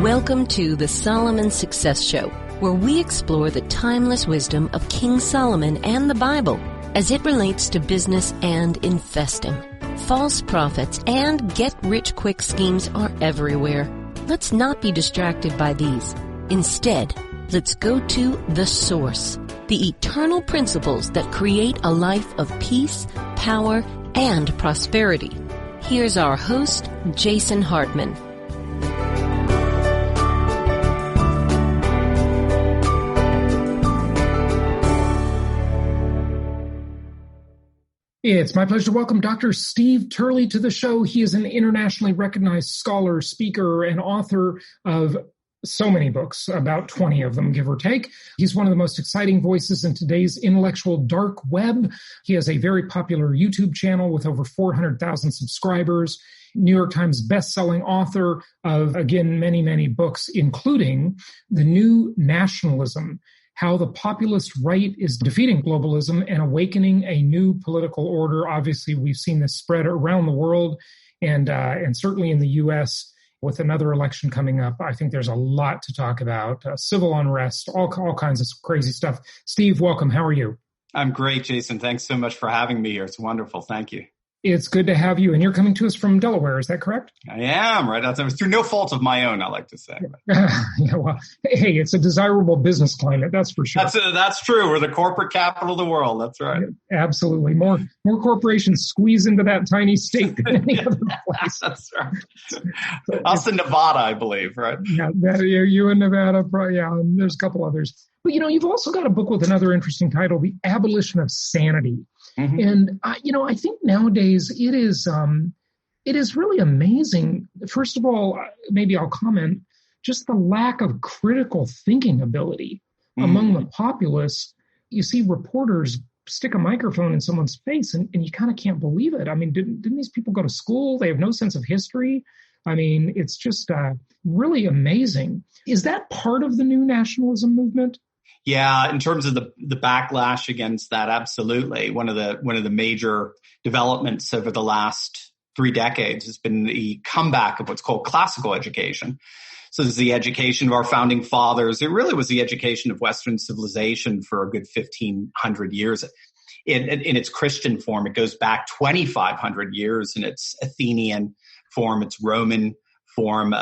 Welcome to the Solomon Success Show, where we explore the timeless wisdom of King Solomon and the Bible as it relates to business and investing. False prophets and get-rich-quick schemes are everywhere. Let's not be distracted by these. Instead, let's go to the source, the eternal principles that create a life of peace, power, and prosperity. Here's our host, Jason Hartman. It's my pleasure to welcome Dr. Steve Turley to the show. He is an internationally recognized scholar, speaker, and author of so many books, about 20 of them, give or take. He's one of the most exciting voices in today's intellectual dark web. He has a very popular YouTube channel with over 400,000 subscribers, New York Times bestselling author of, again, many, many books, including The New Nationalism: How the Populous Right is Defeating Globalism and Awakening a New Political Order. Obviously, we've seen this spread around the world and certainly in the U.S., with another election coming up. I think there's a lot to talk about, civil unrest, all kinds of crazy stuff. Steve, welcome. How are you? I'm great, Jason. Thanks so much for having me here. It's wonderful. Thank you. It's good to have you. And you're coming to us from Delaware. Is that correct? I am, right? That's through no fault of my own, I like to say. Yeah, well, hey, it's a desirable business climate, that's for sure. That's true. We're the corporate capital of the world. That's right. Yeah, absolutely. More corporations squeeze into that tiny state than any other place. That's right. Us in Nevada, I believe, right? Yeah, you in Nevada, yeah, and there's a couple others. But, you've also got a book with another interesting title, The Abolition of Sanity. Mm-hmm. And, I think nowadays it is really amazing. First of all, maybe I'll comment, just the lack of critical thinking ability among the populace. You see reporters stick a microphone in someone's face and you kind of can't believe it. I mean, didn't these people go to school? They have no sense of history. I mean, it's just really amazing. Is that part of the new nationalism movement? Yeah, in terms of the backlash against that, absolutely. One of the major developments over the last 3 decades has been the comeback of what's called classical education. So this is the education of our founding fathers. It really was the education of Western civilization for a good 1,500 years. In its Christian form, it goes back 2,500 years in its Athenian form, its Roman form,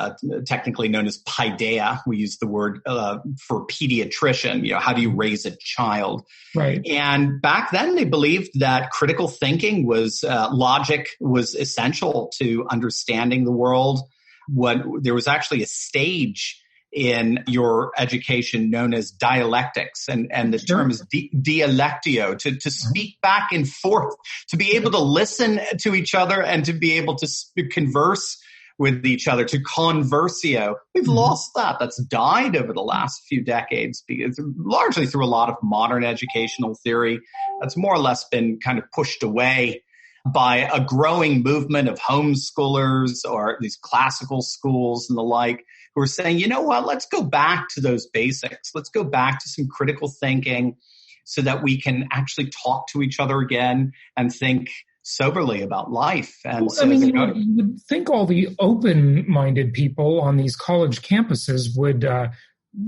technically known as paideia. We use the word for pediatrician. How do you raise a child? Right. And back then, they believed that critical thinking was logic was essential to understanding the world. There was actually a stage in your education known as dialectics, and the term is dialectio, to speak back and forth, to be able to listen to each other and to be able to converse with each other, to conversio. We've lost that. That's died over the last few decades, because largely through a lot of modern educational theory that's more or less been kind of pushed away by a growing movement of homeschoolers or these classical schools and the like, who are saying, you know what, let's go back to those basics. Let's go back to some critical thinking so that we can actually talk to each other again and think soberly about life. And you would think all the open-minded people on these college campuses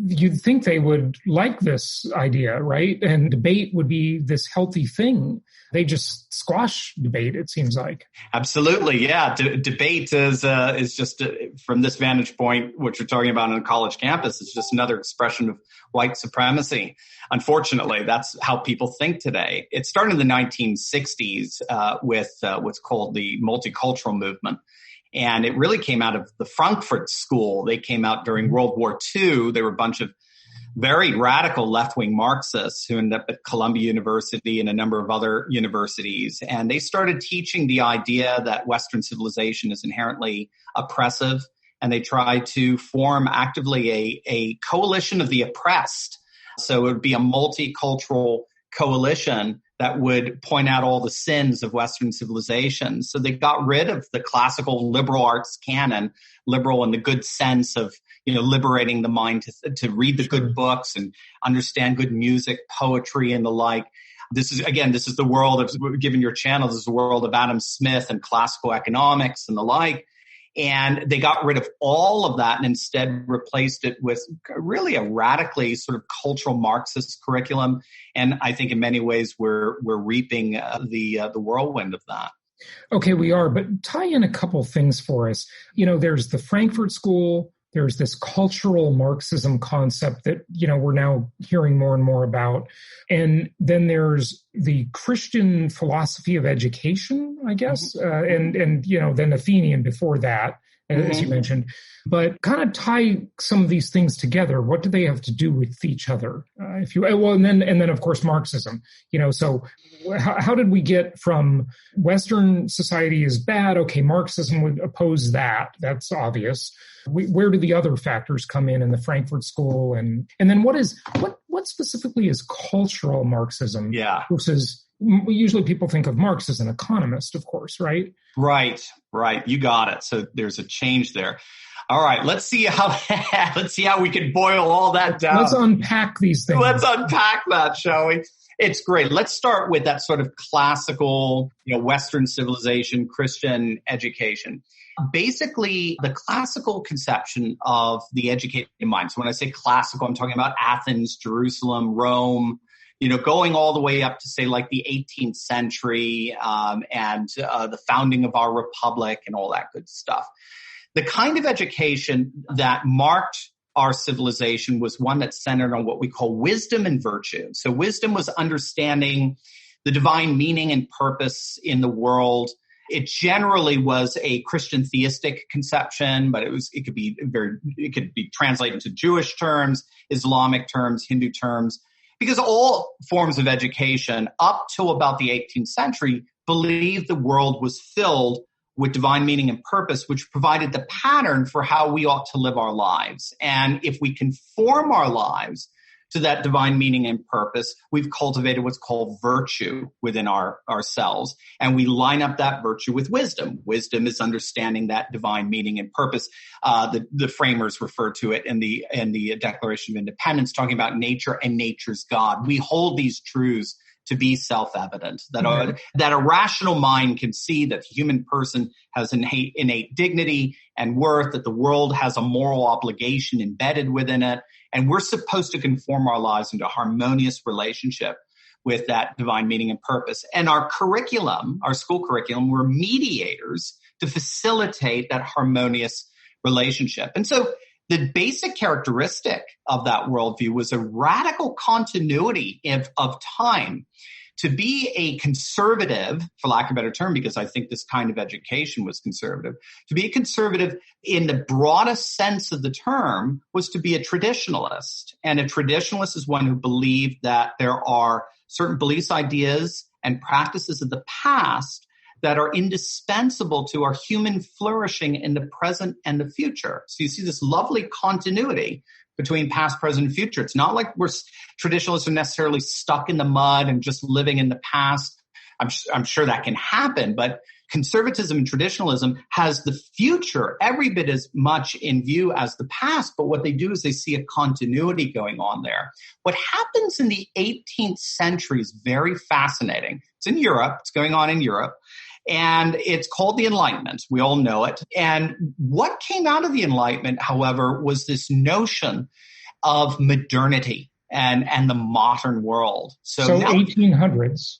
you'd think they would like this idea, right? And debate would be this healthy thing. They just squash debate, it seems like. Absolutely, yeah. Debate is just, from this vantage point, what you're talking about on a college campus, is just another expression of white supremacy. Unfortunately, that's how people think today. It started in the 1960s with what's called the multicultural movement. And it really came out of the Frankfurt School. They came out during World War II. They were a bunch of very radical left-wing Marxists who ended up at Columbia University and a number of other universities. And they started teaching the idea that Western civilization is inherently oppressive. And they tried to form actively a coalition of the oppressed. So it would be a multicultural coalition that would point out all the sins of Western civilization. So they got rid of the classical liberal arts canon, liberal in the good sense of, liberating the mind to read the good books and understand good music, poetry, and the like. This is the world of, given your channel, this is the world of Adam Smith and classical economics and the like. And they got rid of all of that and instead replaced it with really a radically sort of cultural Marxist curriculum. And I think in many ways we're reaping the whirlwind of that. Okay, we are, but tie in a couple things for us. There's the Frankfurt School. There's this cultural Marxism concept that, we're now hearing more and more about. And then there's the Christian philosophy of education, I guess, and then Athenian before that, as you mentioned. But kind of tie some of these things together. What do they have to do with each other? And then of course Marxism. So how did we get from Western society is bad? Okay, Marxism would oppose that. That's obvious. Where do the other factors come in the Frankfurt School, and then what specifically is cultural Marxism? Yeah. Versus usually people think of Marx as an economist, of course, right? Right. You got it. So there's a change there. All right, let's see how we can boil all that down. Let's unpack these things. Let's unpack that, shall we? It's great. Let's start with that sort of classical, Western civilization, Christian education. Basically, the classical conception of the educated mind. So when I say classical, I'm talking about Athens, Jerusalem, Rome, going all the way up to say like the 18th century and the founding of our republic and all that good stuff. The kind of education that marked our civilization was one that centered on what we call wisdom and virtue. So wisdom was understanding the divine meaning and purpose in the world. It generally was a Christian theistic conception, but it could be translated into Jewish terms, Islamic terms, Hindu terms, because all forms of education up to about the 18th century believed the world was filled with divine meaning and purpose, which provided the pattern for how we ought to live our lives. And if we conform our lives to that divine meaning and purpose, we've cultivated what's called virtue within ourselves. And we line up that virtue with wisdom. Wisdom is understanding that divine meaning and purpose. The framers refer to it in the Declaration of Independence, talking about nature and nature's God. We hold these truths to be self-evident, that a rational mind can see that the human person has innate dignity and worth, that the world has a moral obligation embedded within it, and we're supposed to conform our lives into a harmonious relationship with that divine meaning and purpose. And our curriculum, our school curriculum, were mediators to facilitate that harmonious relationship. And so the basic characteristic of that worldview was a radical continuity of time. To be a conservative, for lack of a better term, because I think this kind of education was conservative, to be a conservative in the broadest sense of the term was to be a traditionalist. And a traditionalist is one who believed that there are certain beliefs, ideas, and practices of the past that are indispensable to our human flourishing in the present and the future. So you see this lovely continuity between past, present, and future. It's not like traditionalists are necessarily stuck in the mud and just living in the past. I'm sure that can happen, but conservatism and traditionalism has the future every bit as much in view as the past. But what they do is they see a continuity going on there. What happens in the 18th century is very fascinating. It's in Europe. It's going on in Europe. And it's called the Enlightenment. We all know it. And what came out of the Enlightenment, however, was this notion of modernity and the modern world. So now, 1800s.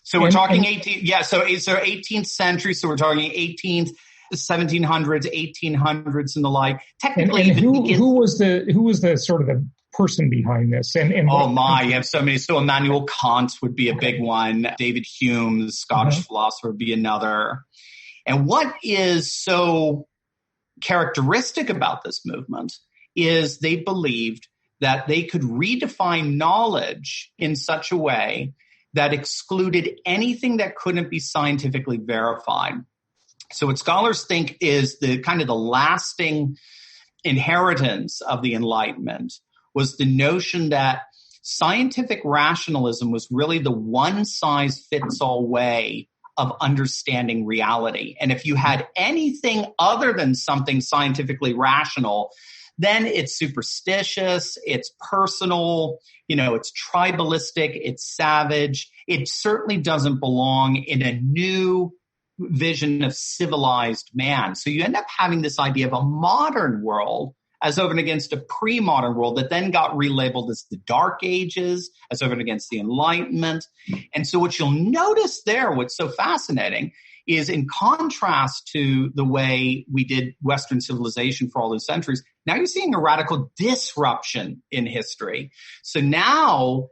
So we're talking 18th century. So we're talking 18th, 1700s, 1800s, and the like. Technically, and who was the sort of the person behind this? And you have so many. So Immanuel Kant would be a big one. David Hume, the Scottish philosopher, would be another. And what is so characteristic about this movement is they believed that they could redefine knowledge in such a way that excluded anything that couldn't be scientifically verified. So what scholars think is the kind of the lasting inheritance of the Enlightenment was the notion that scientific rationalism was really the one-size-fits-all way of understanding reality. And if you had anything other than something scientifically rational, then it's superstitious, it's personal, it's tribalistic, it's savage. It certainly doesn't belong in a new vision of civilized man. So you end up having this idea of a modern world as over and against a pre-modern world that then got relabeled as the Dark Ages, as over and against the Enlightenment. And so what you'll notice there, what's so fascinating, is in contrast to the way we did Western civilization for all those centuries, now you're seeing a radical disruption in history. So now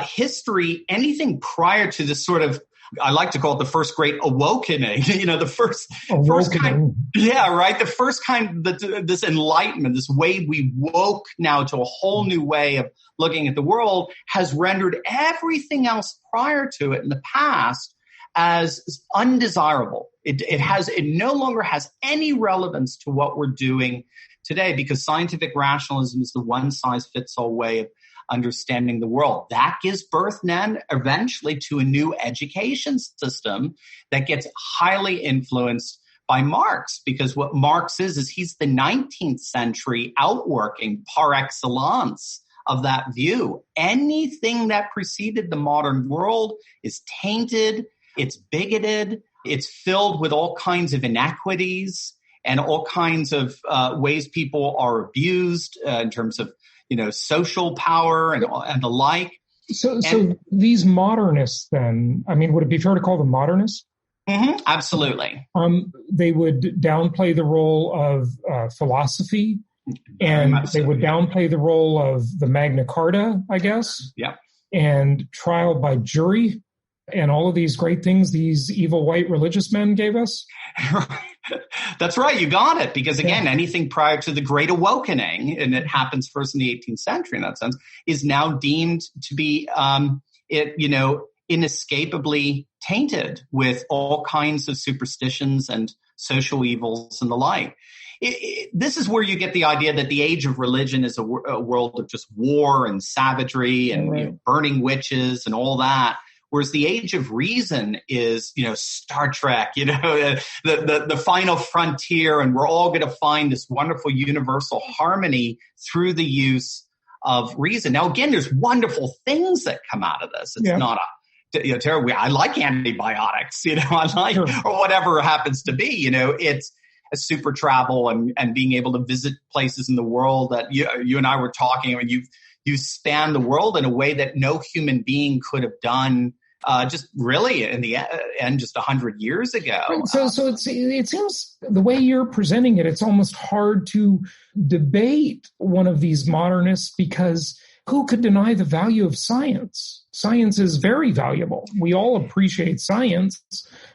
history, anything prior to this sort of, I like to call it the first great awakening, the first kind, the first kind, this enlightenment, this way we woke now to a whole new way of looking at the world, has rendered everything else prior to it in the past as undesirable. It no longer has any relevance to what we're doing today, because scientific rationalism is the one-size-fits-all way of understanding the world. That gives birth then eventually to a new education system that gets highly influenced by Marx, because what Marx is he's the 19th century outworking par excellence of that view. Anything that preceded the modern world is tainted, it's bigoted, it's filled with all kinds of inequities and all kinds of ways people are abused in terms of social power and the like. So these modernists then, would it be fair to call them modernists? Mm-hmm, absolutely. They would downplay the role of philosophy, and they would downplay the role of the Magna Carta, I guess. Yeah. And trial by jury, and all of these great things these evil white religious men gave us. That's right. You got it. Because again, anything prior to the Great Awakening, and it happens first in the 18th century in that sense, is now deemed to be, inescapably tainted with all kinds of superstitions and social evils and the like. This is where you get the idea that the age of religion is a world of just war and savagery and burning witches and all that. Whereas the age of reason is, Star Trek, the final frontier, and we're all going to find this wonderful universal harmony through the use of reason. Now, again, there's wonderful things that come out of this. It's not terrible. I like antibiotics, I like, or whatever it happens to be, it's a super travel and being able to visit places in the world that you and I were talking. You span the world in a way that no human being could have done. Just really in the end, just 100 years ago. So it seems the way you're presenting it, it's almost hard to debate one of these modernists, because who could deny the value of science? Science is very valuable. We all appreciate science.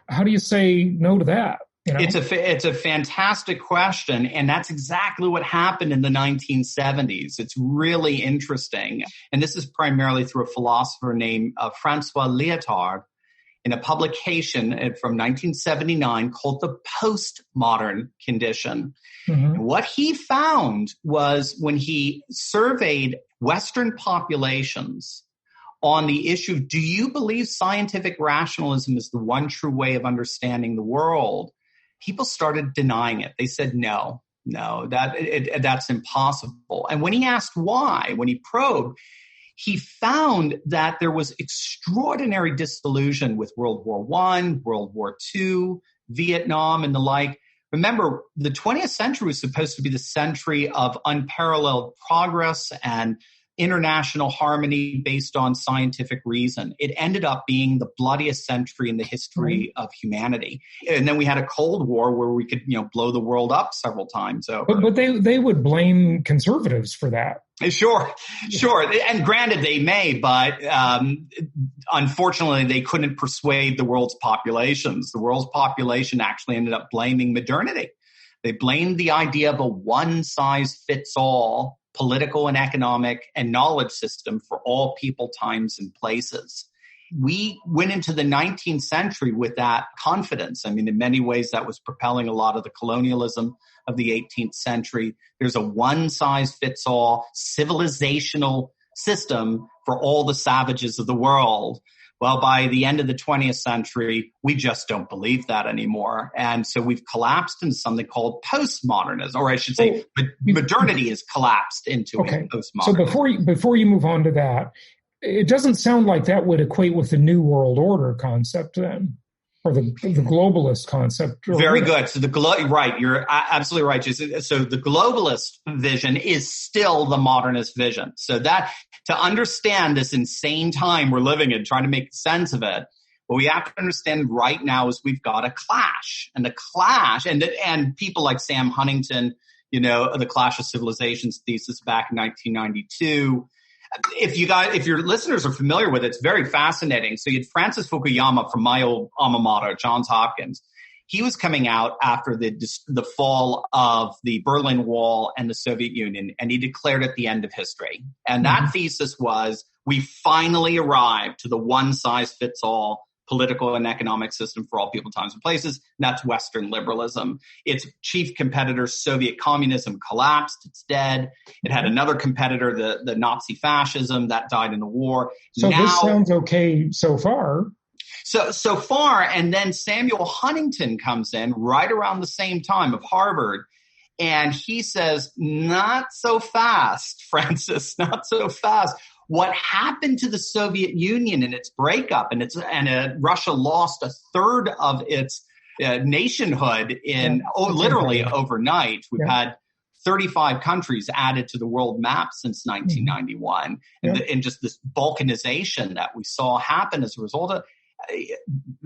How do you say no to that? It's a fantastic question, and that's exactly what happened in the 1970s. It's really interesting, and this is primarily through a philosopher named Francois Lyotard in a publication from 1979 called The Postmodern Condition. Mm-hmm. And what he found was when he surveyed Western populations on the issue, do you believe scientific rationalism is the one true way of understanding the world? People started denying it. They said, no, that's impossible. And when he asked why, when he probed, he found that there was extraordinary disillusion with World War I, World War II, Vietnam, and the like. Remember, the 20th century was supposed to be the century of unparalleled progress and international harmony based on scientific reason. It ended up being the bloodiest century in the history of humanity. And then we had a Cold War where we could, blow the world up several times over. But they would blame conservatives for that. Sure. And granted, they may, but unfortunately, they couldn't persuade the world's populations. The world's population actually ended up blaming modernity. They blamed the idea of a one-size-fits-all political and economic and knowledge system for all people, times, and places. We went into the 19th century with that confidence. In many ways, that was propelling a lot of the colonialism of the 18th century. There's a one-size-fits-all civilizational system for all the savages of the world. Well, by the end of the 20th century, we just don't believe that anymore. And so we've collapsed into something called postmodernism, or I should say modernity has collapsed into postmodernism. So before you move on to that, it doesn't sound like that would equate with the New World Order concept then. or the globalist concept. Very good. So right, you're absolutely right, Jason. So the globalist vision is still the modernist vision. So that to understand this insane time we're living in, trying to make sense of it, what we have to understand right now is we've got a clash, and the clash, and people like Sam Huntington, the Clash of Civilizations thesis back in 1992. If your listeners are familiar with it, it's very fascinating. So you had Francis Fukuyama from my old alma mater, Johns Hopkins. He was coming out after the fall of the Berlin Wall and the Soviet Union, and he declared it the end of history. And that thesis was, we finally arrived to the one-size-fits-all political and economic system for all people, times, and places. And that's Western liberalism. Its chief competitor, Soviet communism, collapsed. It's dead. It had another competitor, the Nazi fascism, that died in the war. So now, this sounds okay so far. So far, and then Samuel Huntington comes in right around the same time, of Harvard, and he says, not so fast, Francis, not so fast. What happened to the Soviet Union and its breakup, and Russia lost a third of its nationhood literally overnight. We've had 35 countries added to the world map since 1991, and just this balkanization that we saw happen as a result of.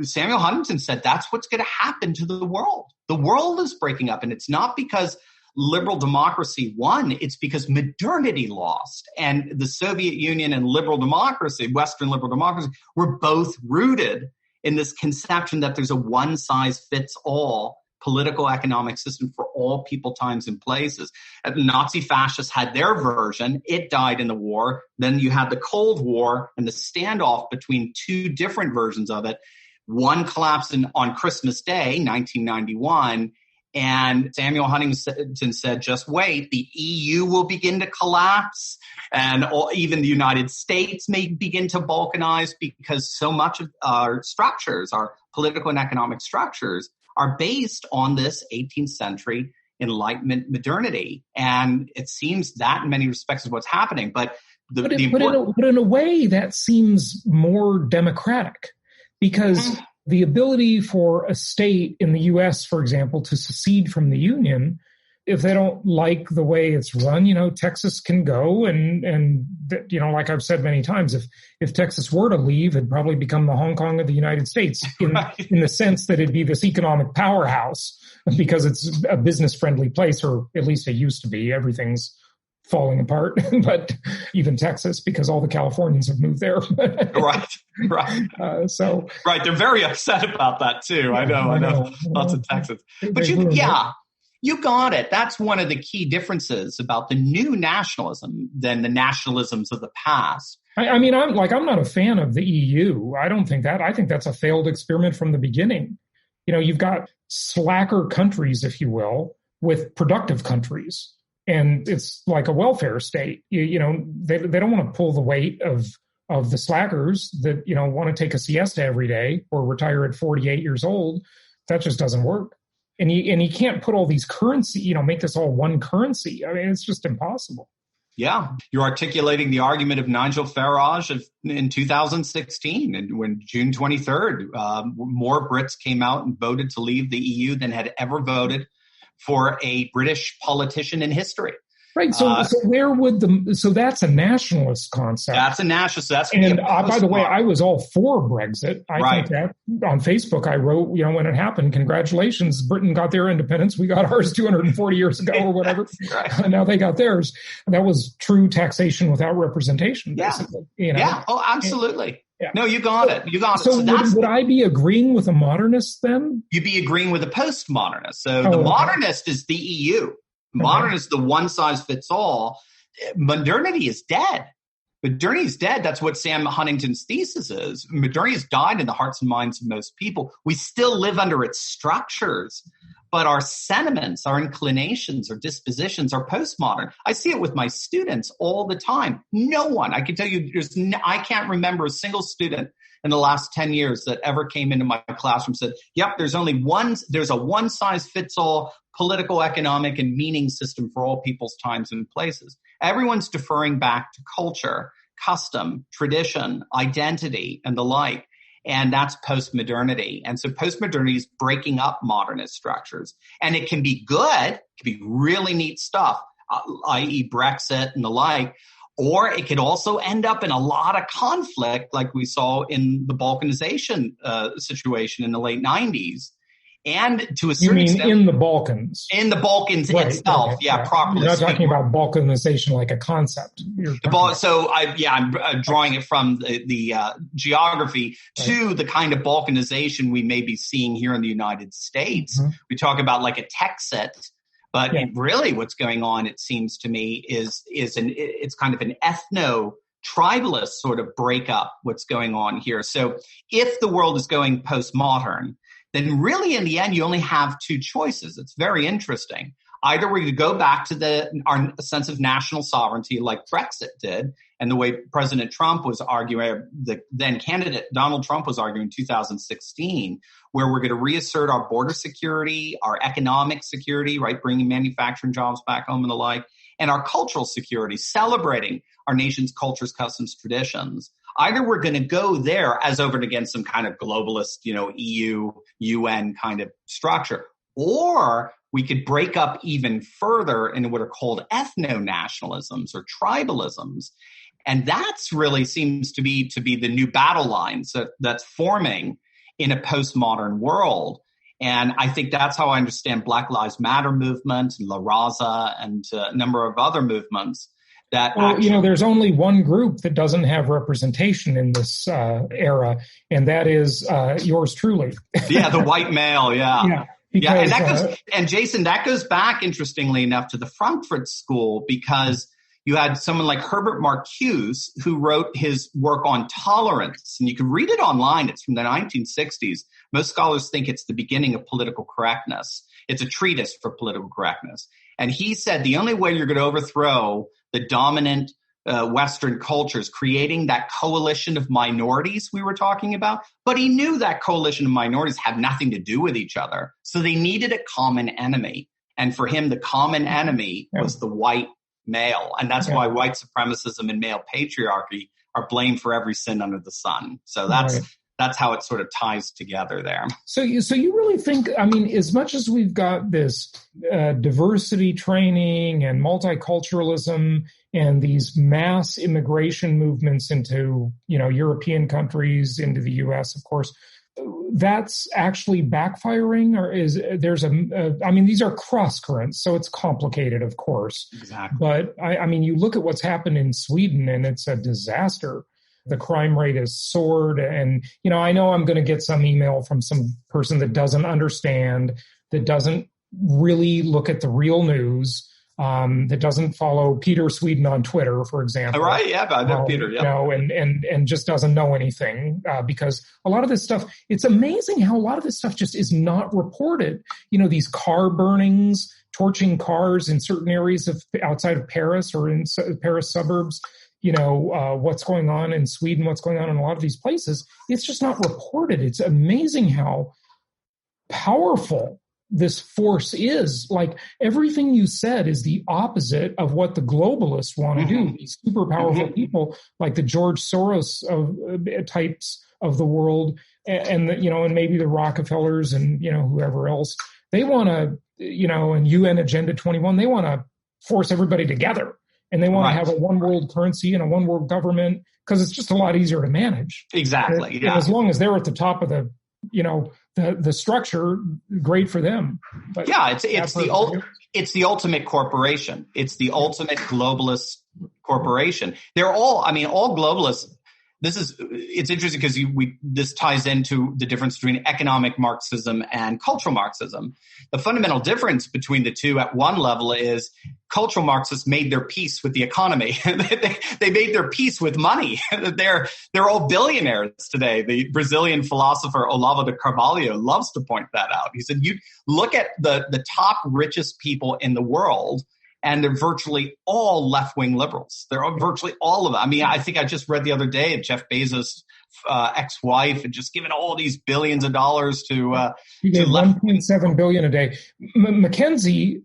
Samuel Huntington said that's what's going to happen to the world. The world is breaking up, and it's not because liberal democracy won, it's because modernity lost. And the Soviet Union and liberal democracy, Western liberal democracy, were both rooted in this conception that there's a one-size-fits-all political economic system for all people, times, and places. And the Nazi fascists had their version. It died in the war. Then you had the Cold War and the standoff between two different versions of it. One collapsed on Christmas Day, 1991, and Samuel Huntington said, just wait, the EU will begin to collapse, and even the United States may begin to balkanize, because so much of our structures, our political and economic structures, are based on this 18th century Enlightenment modernity. And it seems that in many respects is what's happening. But in a way, that seems more democratic, because the ability for a state in the U.S., for example, to secede from the Union, if they don't like the way it's run, Texas can go and like I've said many times, if Texas were to leave, it'd probably become the Hong Kong of the United States in the sense that it'd be this economic powerhouse because it's a business-friendly place, or at least it used to be. Everything's falling apart, but even Texas, because all the Californians have moved there. Right. Right. They're very upset about that too. I know. Lots of Texans. But you got it. That's one of the key differences about the new nationalism than the nationalisms of the past. I'm not a fan of the EU. I don't think that. I think that's a failed experiment from the beginning. You've got slacker countries, if you will, with productive countries. And it's like a welfare state. They don't want to pull the weight of the slackers that, want to take a siesta every day or retire at 48 years old. That just doesn't work. And you can't put all these currency, make this all one currency. I mean, it's just impossible. Yeah. You're articulating the argument of Nigel Farage in 2016, and when June 23rd, more Brits came out and voted to leave the EU than had ever voted for a British politician in history. Right. So where would so that's a nationalist concept. That's a nationalist. By the way, I was all for Brexit. I think that on Facebook, I wrote, when it happened, congratulations, Britain got their independence. We got ours 240 years ago or whatever. Now they got theirs. And that was true taxation without representation, basically. Yeah. Oh, absolutely. Yeah. No, you got it. So would I be agreeing with a modernist then? You'd be agreeing with a post-modernist. So the modernist is the EU. Modern is the one-size-fits-all. Modernity is dead. Modernity is dead. That's what Sam Huntington's thesis is. Modernity has died in the hearts and minds of most people. We still live under its structures, but our sentiments, our inclinations, our dispositions are postmodern. I see it with my students all the time. No one, I can tell you, I can't remember a single student in the last 10 years that ever came into my classroom said, yep, there's a one-size-fits-all political, economic, and meaning system for all people's times and places. Everyone's deferring back to culture, custom, tradition, identity, and the like. And that's post-modernity. And so post-modernity is breaking up modernist structures. And it can be good, it can be really neat stuff, i.e. Brexit and the like, or it could also end up in a lot of conflict like we saw in the Balkanization situation in the late 90s. And to a certain extent, in the Balkans? In the Balkans itself, properly. You're not talking about balkanization like a concept. I'm drawing it from the geography to the kind of balkanization we may be seeing here in the United States. Mm-hmm. We talk about like a Texit, but really what's going on, it seems to me, it's kind of an ethno-tribalist sort of breakup what's going on here. So if the world is going postmodern, then really in the end, you only have two choices. It's very interesting. Either we're going to go back to our sense of national sovereignty like Brexit did, and the way President Trump was arguing, the then candidate Donald Trump was arguing in 2016, where we're going to reassert our border security, our economic security, right, bringing manufacturing jobs back home and the like, and our cultural security, celebrating our nation's cultures, customs, traditions. Either we're going to go there as over and against some kind of globalist, EU, UN kind of structure, or we could break up even further into what are called ethno-nationalisms or tribalisms. And that's really seems to be the new battle lines that's forming in a postmodern world. And I think that's how I understand Black Lives Matter movement, La Raza, and a number of other movements. There's only one group that doesn't have representation in this era, and that is yours truly. The white male, Yeah. Because, and Jason, that goes back, interestingly enough, to the Frankfurt School, because you had someone like Herbert Marcuse who wrote his work on tolerance, and you can read it online. It's from the 1960s. Most scholars think it's the beginning of political correctness. It's a treatise for political correctness. And he said the only way you're going to overthrow the dominant Western cultures, creating that coalition of minorities we were talking about. But he knew that coalition of minorities had nothing to do with each other. So they needed a common enemy. And for him, the common enemy was the white male. And that's why white supremacism and male patriarchy are blamed for every sin under the sun. So that's how it sort of ties together there. So you really think, as much as we've got this diversity training and multiculturalism and these mass immigration movements into, European countries, into the U.S., of course, that's actually backfiring, or these are cross currents, so it's complicated, of course. Exactly. But you look at what's happened in Sweden and it's a disaster. The crime rate has soared. And, I know I'm going to get some email from some person that doesn't understand, that doesn't really look at the real news, that doesn't follow Peter Sweden on Twitter, for example. Right. Yeah. I know Peter. Yeah. And just doesn't know anything, because a lot of this stuff, it's amazing how a lot of this stuff just is not reported. These car burnings, torching cars in certain areas outside of Paris or in Paris suburbs. What's going on in Sweden, what's going on in a lot of these places, it's just not reported. It's amazing how powerful this force is. Like, everything you said is the opposite of what the globalists want to do. These super powerful people like the George Soros types of the world and maybe the Rockefellers and, whoever else, they want to, and UN Agenda 21, they want to force everybody together. And they want to have a one world currency and a one world government because it's just a lot easier to manage. Exactly. And as long as they're at the top of the, the structure, great for them. But it's the ultimate corporation. It's the ultimate globalist corporation. They're all globalists. It's interesting because this ties into the difference between economic Marxism and cultural Marxism. The fundamental difference between the two at one level is cultural Marxists made their peace with the economy. They made their peace with money. They're all billionaires today. The Brazilian philosopher Olavo de Carvalho loves to point that out. He said, you look at the top richest people in the world, and they're virtually all left-wing liberals. They're virtually all of them. I think I just read the other day that Jeff Bezos' ex-wife had just given all these billions of dollars to he gave $1.7 billion a day. Mackenzie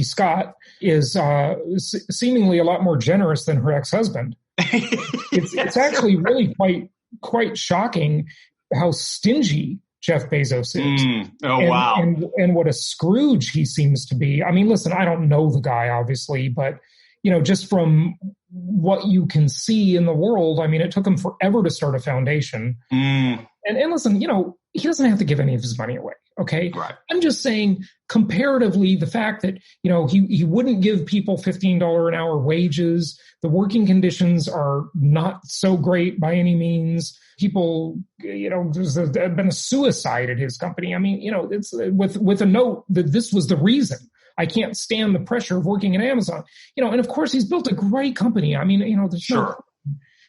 Scott is seemingly a lot more generous than her ex-husband. It's actually really quite shocking. how stingy Jeff Bezos is. Wow. And what a Scrooge he seems to be. I mean, listen, I don't know the guy, obviously, but, just from what you can see in the world, I mean, it took him forever to start a foundation. And listen, he doesn't have to give any of his money away. Okay. Right. I'm just saying, comparatively, the fact that, he wouldn't give people $15 an hour wages. The working conditions are not so great by any means. People, there's been a suicide at his company. I mean, it's with a note that this was the reason. I can't stand the pressure of working at Amazon. And of course he's built a great company. I mean, there's sure.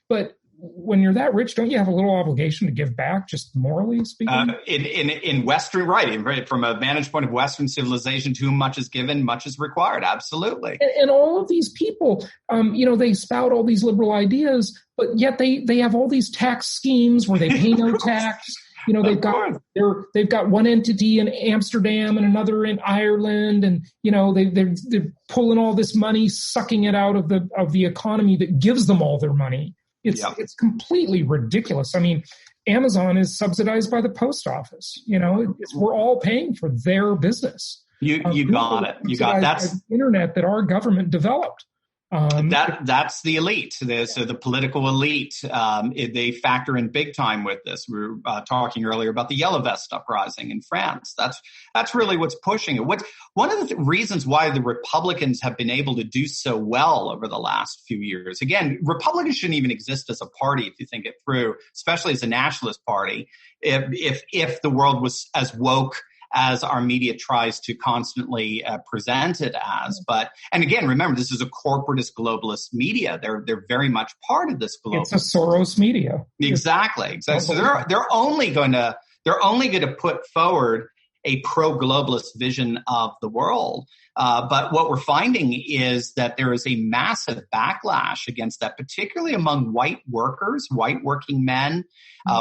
But when you're that rich, don't you have a little obligation to give back, just morally speaking? In Western, right, from a vantage point of Western civilization, to whom much is given, much is required. Absolutely. And all of these people, they spout all these liberal ideas, but yet they have all these tax schemes where they pay no tax. They've got one entity in Amsterdam and another in Ireland, and they're pulling all this money, sucking it out of the economy that gives them all their money. It's completely ridiculous. I mean, Amazon is subsidized by the post office. We're all paying for their business. You got it. You got that's the internet that our government developed. That's the elite. So the political elite, they factor in big time with this. We were talking earlier about the Yellow Vest uprising in France. That's really what's pushing it. One of the reasons why the Republicans have been able to do so well over the last few years. Again, Republicans shouldn't even exist as a party if you think it through, especially as a nationalist party. If the world was as woke as our media tries to constantly present it as. And again, remember, this is a corporatist globalist media. They're very much part of this global. It's a Soros media. Exactly. So they're only going to put forward a pro-globalist vision of the world. But what we're finding is that there is a massive backlash against that, particularly among white workers, white working men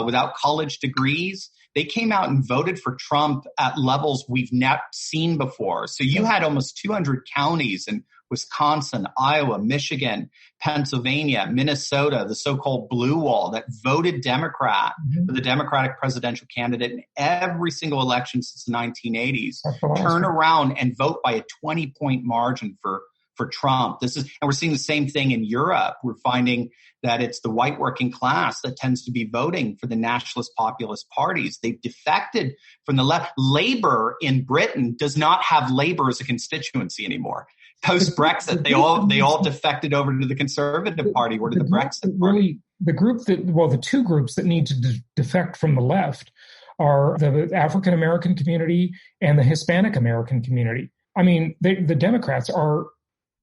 without college degrees. They came out and voted for Trump at levels we've not seen before. So you had almost 200 counties in Wisconsin, Iowa, Michigan, Pennsylvania, Minnesota, the so-called blue wall that voted Democrat for the Democratic presidential candidate in every single election since the 1980s. Turn around and vote by a 20-point margin for Trump. And we're seeing the same thing in Europe. We're finding that it's the white working class that tends to be voting for the nationalist populist parties. They've defected from the left. Labor in Britain does not have Labor as a constituency anymore. Post-Brexit, they all defected over to the Conservative Party or to the Brexit Party. The two groups that need to defect from the left are the African American community and the Hispanic American community. I mean, the Democrats are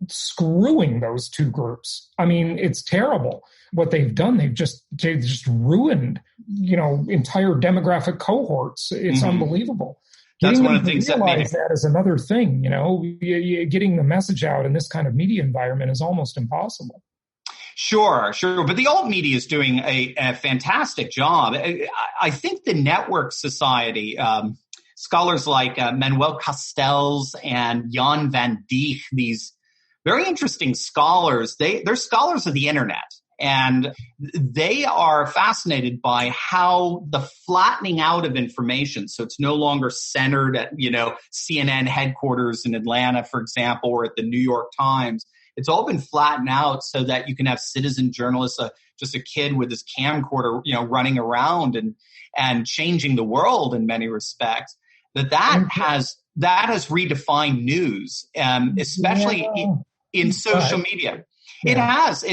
screwing those two groups. I mean, it's terrible what they've done. They've just ruined, entire demographic cohorts. It's unbelievable. That's one of the things that is another thing, getting the message out in this kind of media environment is almost impossible. Sure. But the alt media is doing a fantastic job. I think the network society, scholars like Manuel Castells and Jan van Dijk, these very interesting scholars, they're scholars of the internet. And they are fascinated by how the flattening out of information, so it's no longer centered at, CNN headquarters in Atlanta, for example, or at the New York Times. It's all been flattened out so that you can have citizen journalists, just a kid with his camcorder, running around and changing the world in many respects. That has redefined news, especially in social media. Yeah. It has.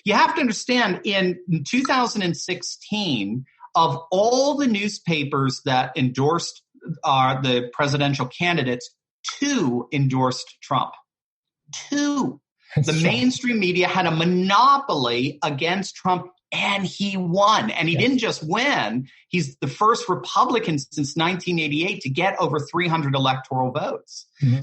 You have to understand, in 2016, of all the newspapers that endorsed the presidential candidates, 2 endorsed Trump. 2. The mainstream media had a monopoly against Trump, and he won. And he didn't just win. He's the first Republican since 1988 to get over 300 electoral votes. Mm-hmm.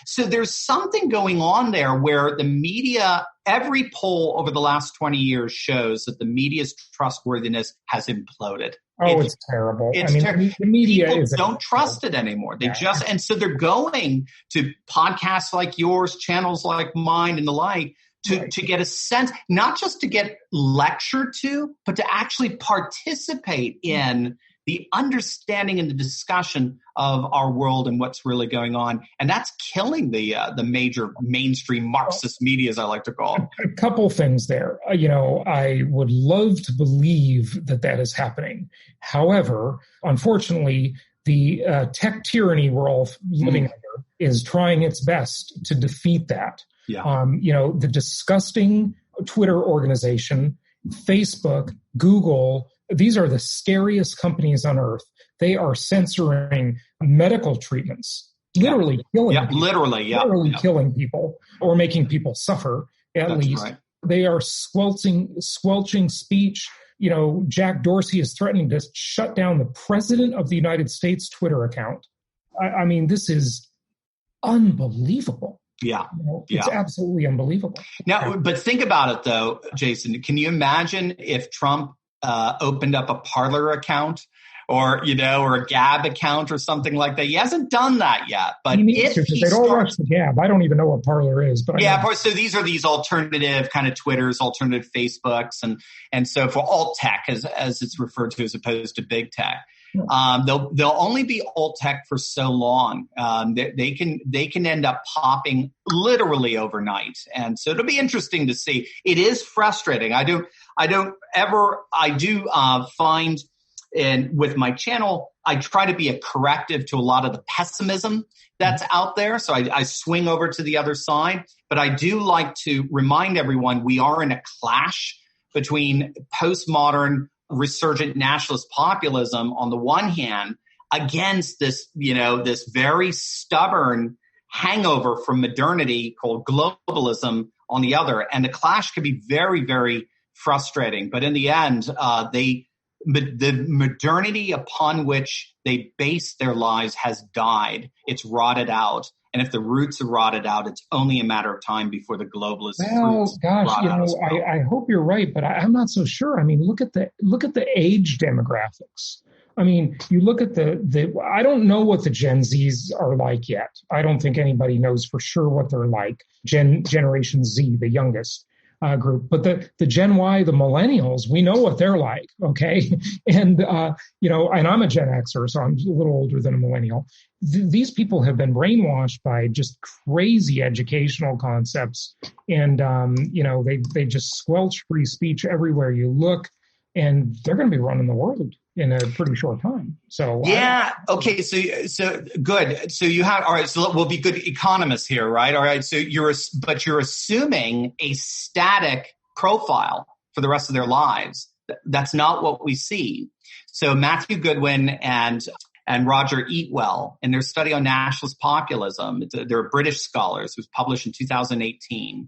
So there's something going on there where the media, every poll over the last 20 years shows that the media's trustworthiness has imploded. It's terrible. The media people don't trust it anymore. And so they're going to podcasts like yours, channels like mine and the like, to get a sense, not just to get lectured to, but to actually participate in the understanding and the discussion of our world and what's really going on. And that's killing the major mainstream Marxist media, as I like to call them. A couple things there. I would love to believe that is happening. However, unfortunately, the tech tyranny we're all living under is trying its best to defeat that. Yeah. The disgusting Twitter organization, Facebook, Google, these are the scariest companies on earth. They are censoring medical treatments, literally killing people. Literally killing people or making people suffer, at least. Right. They are squelching speech. Jack Dorsey is threatening to shut down the President of the United States Twitter account. I mean, this is unbelievable. Yeah. It's absolutely unbelievable. Now, but think about it, though, Jason. Can you imagine if Trump opened up a Parler account or a Gab account or something like that? He hasn't done that yet. But they'd all rush to Gab. I don't even know what Parler is. But so these are these alternative kind of Twitters, alternative Facebooks, and so for alt tech, as it's referred to, as opposed to big tech. They'll only be alt tech for so long. They can end up popping literally overnight, and so it'll be interesting to see. It is frustrating. I do find, and with my channel, I try to be a corrective to a lot of the pessimism that's out there. So I swing over to the other side, but I do like to remind everyone we are in a clash between postmodern resurgent nationalist populism on the one hand against this, this very stubborn hangover from modernity called globalism on the other. And the clash can be very, very frustrating. But in the end, the modernity upon which they base their lives has died. It's rotted out. And if the roots are rotted out, it's only a matter of time before the globalist roots rot out as well. I hope you're right, but I'm not so sure. I mean, look at the age demographics. I mean, you look at the I don't know what the Gen Zs are like yet. I don't think anybody knows for sure what they're like. Generation Z, the youngest group, but the Gen Y, the millennials, we know what they're like. Okay. And, and I'm a Gen Xer, so I'm a little older than a millennial. These people have been brainwashed by just crazy educational concepts. And, they just squelch free speech everywhere you look, and they're going to be running the world in a pretty short time. So okay. So good. So you have, all right. So we'll be good economists here, right? All right. So you're assuming a static profile for the rest of their lives. That's not what we see. So Matthew Goodwin and Roger Eatwell, in their study on nationalist populism, they're British scholars. It was published in 2018.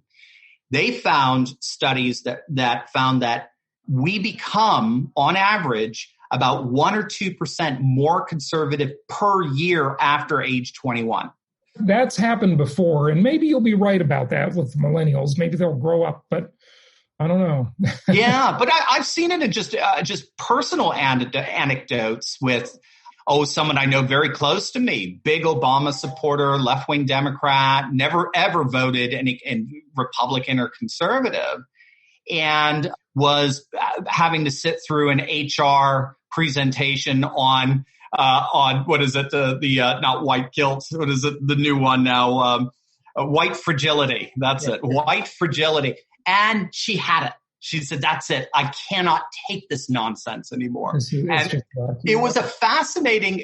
They found studies that found that we become, on average, about 1 or 2% more conservative per year after age 21. That's happened before, and maybe you'll be right about that with millennials. Maybe they'll grow up, but I don't know. Yeah, but I've seen it in just personal anecdotes with someone I know very close to me, big Obama supporter, left-wing Democrat, never ever voted in Republican or conservative, and was having to sit through an HR presentation on what is it? The not white guilt. What is it? The new one now? White fragility. That's it. White fragility. And she had it. She said, "That's it. I cannot take this nonsense anymore." It was a fascinating,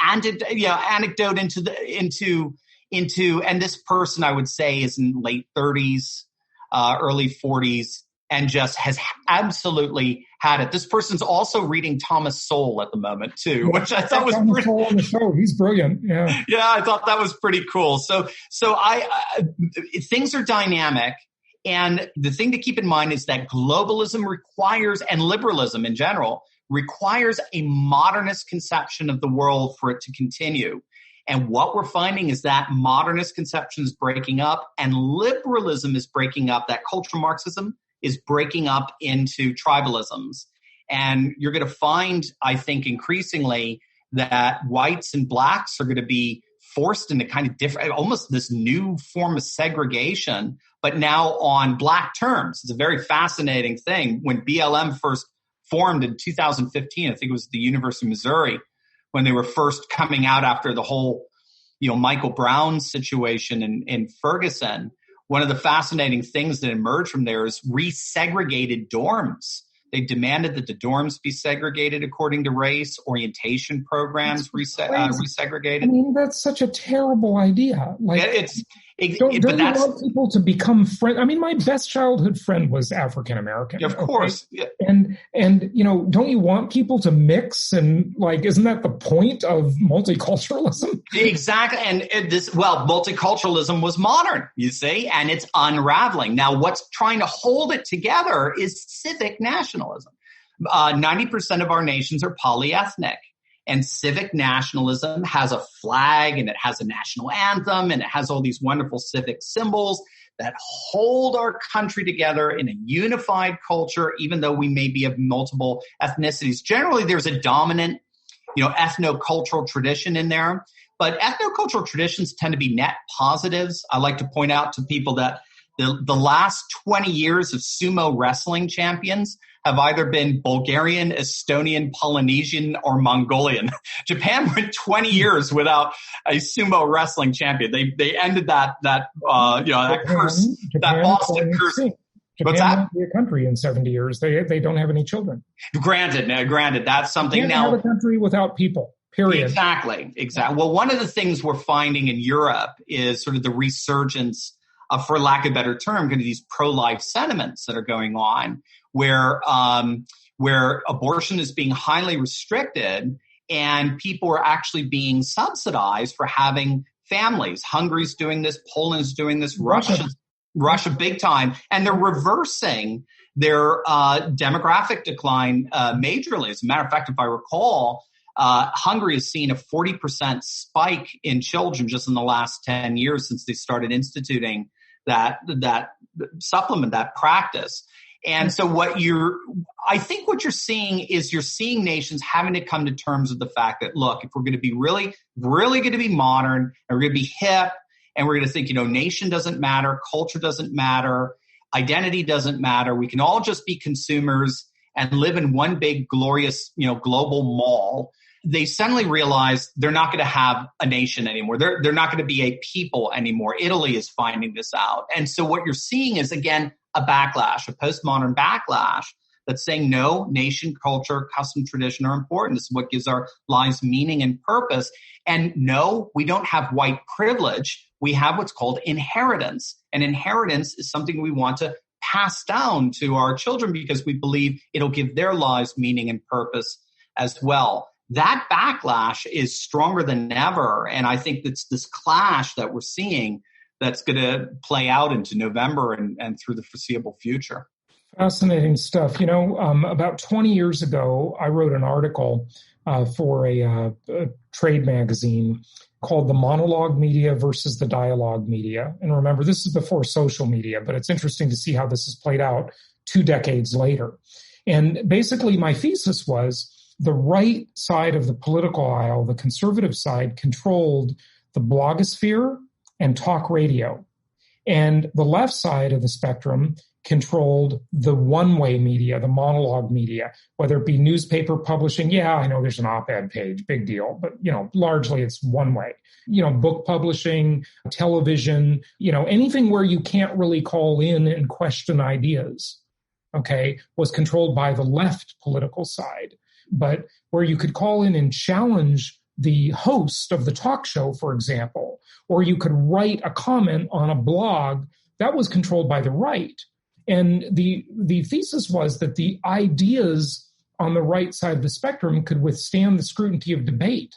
anecdote into. And this person, I would say, is in late 30s, early 40s. And just has absolutely had it. This person's also reading Thomas Sowell at the moment too, which I thought was pretty cool on the show. He's brilliant. Yeah, I thought that was pretty cool. So things are dynamic, and the thing to keep in mind is that globalism requires, and liberalism in general, requires a modernist conception of the world for it to continue. And what we're finding is that modernist conception is breaking up, and liberalism is breaking up. That cultural Marxism is breaking up into tribalisms. And you're going to find, I think, increasingly that whites and blacks are going to be forced into kind of different, almost this new form of segregation, but now on black terms. It's a very fascinating thing. When BLM formed in 2015. I think it was the University of Missouri when they were first coming out after the whole, Michael Brown situation in Ferguson. One of the fascinating things that emerged from there is resegregated dorms. They demanded that the dorms be segregated according to race, orientation programs resegregated. I mean, that's such a terrible idea. Like, don't you want people to become friends? I mean, my best childhood friend was African American. Of course. Okay? Yeah. And don't you want people to mix? And like, isn't that the point of multiculturalism? Exactly. And multiculturalism was modern, you see, and it's unraveling. Now, what's trying to hold it together is civic nationalism. 90% of our nations are polyethnic. And civic nationalism has a flag, and it has a national anthem, and it has all these wonderful civic symbols that hold our country together in a unified culture, even though we may be of multiple ethnicities. Generally, there's a dominant, ethno-cultural tradition in there. But ethno-cultural traditions tend to be net positives. I like to point out to people that the last 20 years of sumo wrestling champions have either been Bulgarian, Estonian, Polynesian, or Mongolian. Japan went 20 years without a sumo wrestling champion. They ended that curse, that Boston curse. Japan won't be a country in 70 years. They don't have any children. Granted, that's something Can't now. have a country without people. Period. Exactly. Well, one of the things we're finding in Europe is sort of the resurgence of, for lack of a better term, kind of these pro-life sentiments that are going on, where abortion is being highly restricted and people are actually being subsidized for having families. Hungary's doing this, Poland's doing this, Russia big time, and they're reversing their demographic decline majorly. As a matter of fact, if I recall, Hungary has seen a 40% spike in children just in the last 10 years since they started instituting that supplement, that practice. And so I think what you're seeing is nations having to come to terms with the fact that, look, if we're going to be really, really going to be modern, and we're going to be hip, and we're going to think, nation doesn't matter, culture doesn't matter, identity doesn't matter, we can all just be consumers and live in one big glorious, global mall. They suddenly realize they're not going to have a nation anymore. They're not going to be a people anymore. Italy is finding this out. And so what you're seeing is, again, a backlash, a postmodern backlash that's saying, no, nation, culture, custom, tradition are important. This is what gives our lives meaning and purpose. And no, we don't have white privilege. We have what's called inheritance. And inheritance is something we want to pass down to our children because we believe it'll give their lives meaning and purpose as well. That backlash is stronger than ever. And I think that's this clash that we're seeing that's going to play out into November and through the foreseeable future. Fascinating stuff. About 20 years ago, I wrote an article for a trade magazine called The Monologue Media versus the Dialogue Media. And remember, this is before social media, but it's interesting to see how this has played out 2 decades later. And basically, my thesis was the right side of the political aisle, the conservative side, controlled the blogosphere and talk radio. And the left side of the spectrum controlled the one-way media, the monologue media, whether it be newspaper publishing. Yeah, I know there's an op-ed page, big deal, but, largely it's one way. Book publishing, television, anything where you can't really call in and question ideas, was controlled by the left political side. But where you could call in and challenge the host of the talk show, for example, or you could write a comment on a blog, that was controlled by the right. And the thesis was that the ideas on the right side of the spectrum could withstand the scrutiny of debate.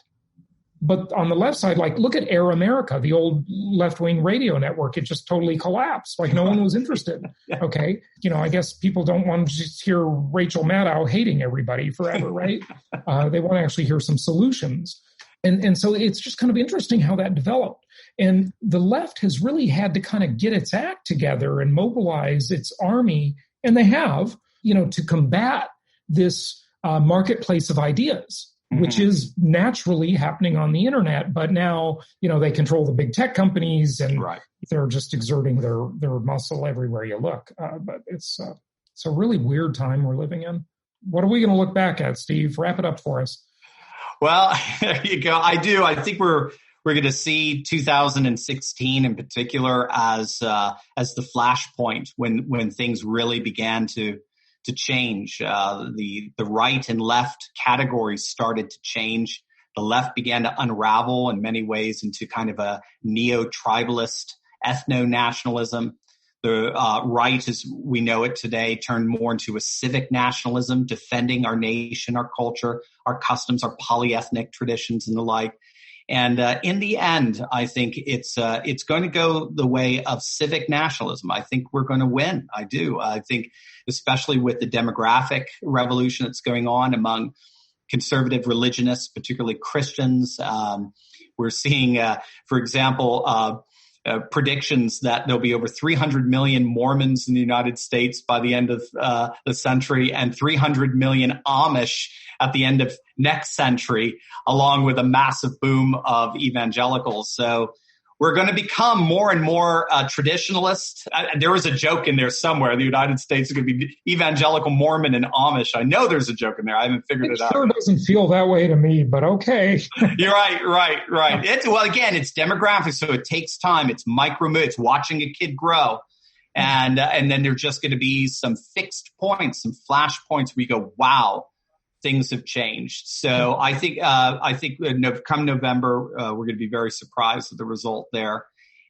But on the left side, look at Air America, the old left-wing radio network. It just totally collapsed. No one was interested. Okay. I guess people don't want to just hear Rachel Maddow hating everybody forever, right? They want to actually hear some solutions. And so it's just kind of interesting how that developed. And the left has really had to kind of get its act together and mobilize its army, and they have, to combat this marketplace of ideas, which is naturally happening on the internet. But now, they control the big tech companies, and they're just exerting their muscle everywhere you look. But it's a really weird time we're living in. What are we going to look back at, Steve? Wrap it up for us. Well, there you go. I do. I think we're going to see 2016 in particular as the flashpoint when things really began to change. The right and left categories started to change. The left began to unravel in many ways into kind of a neo-tribalist ethno-nationalism. The right, as we know it today, turned more into a civic nationalism, defending our nation, our culture, our customs, our polyethnic traditions, and the like. And in the end, I think it's going to go the way of civic nationalism. I think we're going to win. I do. I think, especially with the demographic revolution that's going on among conservative religionists, particularly Christians, we're seeing, for example, predictions that there'll be over 300 million Mormons in the United States by the end of the century and 300 million Amish at the end of next century, along with a massive boom of evangelicals. So we're going to become more and more traditionalist. There was a joke in there somewhere. The United States is going to be evangelical, Mormon, and Amish. I know there's a joke in there. I haven't figured it out. It sure doesn't feel that way to me, but okay. You're right. Well, again, it's demographic, so it takes time. It's it's watching a kid grow. And then there's just going to be some fixed points, some flash points where you go, wow, things have changed. So I think come November, we're going to be very surprised with the result there.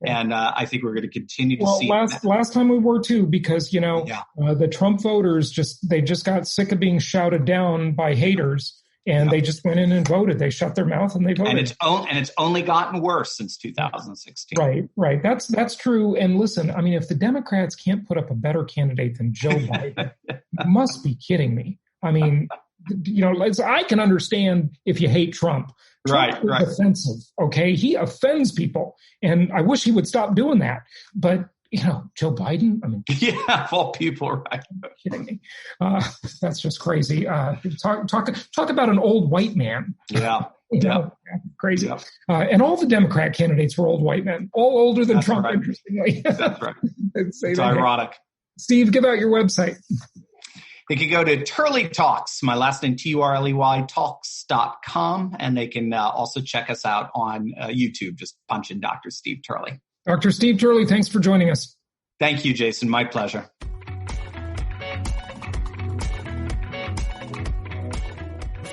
And I think we're going to continue to see. Last time we were too, because, the Trump voters just got sick of being shouted down by haters. And they just went in and voted. They shut their mouth and they voted. And it's only gotten worse since 2016. Right. That's true. And listen, I mean, if the Democrats can't put up a better candidate than Joe Biden, you must be kidding me. I mean, I can understand if you hate Trump. Trump is offensive. Okay, he offends people, and I wish he would stop doing that. But Joe Biden. I mean, yeah, of all people, right? Are you kidding me? That's just crazy. Talk about an old white man. Yeah. Crazy. Yeah. And all the Democrat candidates were old white men, all older than Trump, right. Interestingly. That's right. It's ironic. Steve, give out your website. They can go to Turley Talks, my last name, Turley, talks.com, and they can also check us out on YouTube. Just punch in Dr. Steve Turley. Dr. Steve Turley, thanks for joining us. Thank you, Jason. My pleasure.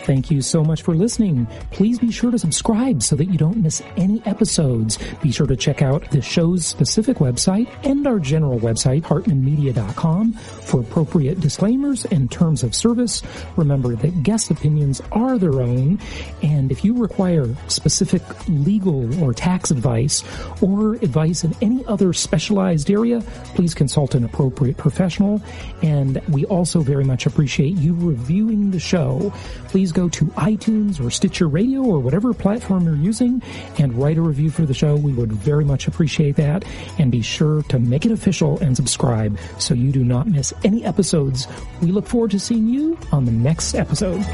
Thank you so much for listening. Please be sure to subscribe so that you don't miss any episodes. Be sure to check out the show's specific website and our general website, hartmanmedia.com, for appropriate disclaimers and terms of service. Remember that guest opinions are their own, and if you require specific legal or tax advice or advice in any other specialized area, please consult an appropriate professional. And we also very much appreciate you reviewing the show. Please go to iTunes or Stitcher Radio or whatever platform you're using and write a review for the show. We would very much appreciate that. And be sure to make it official and subscribe so you do not miss any episodes. We look forward to seeing you on the next episode.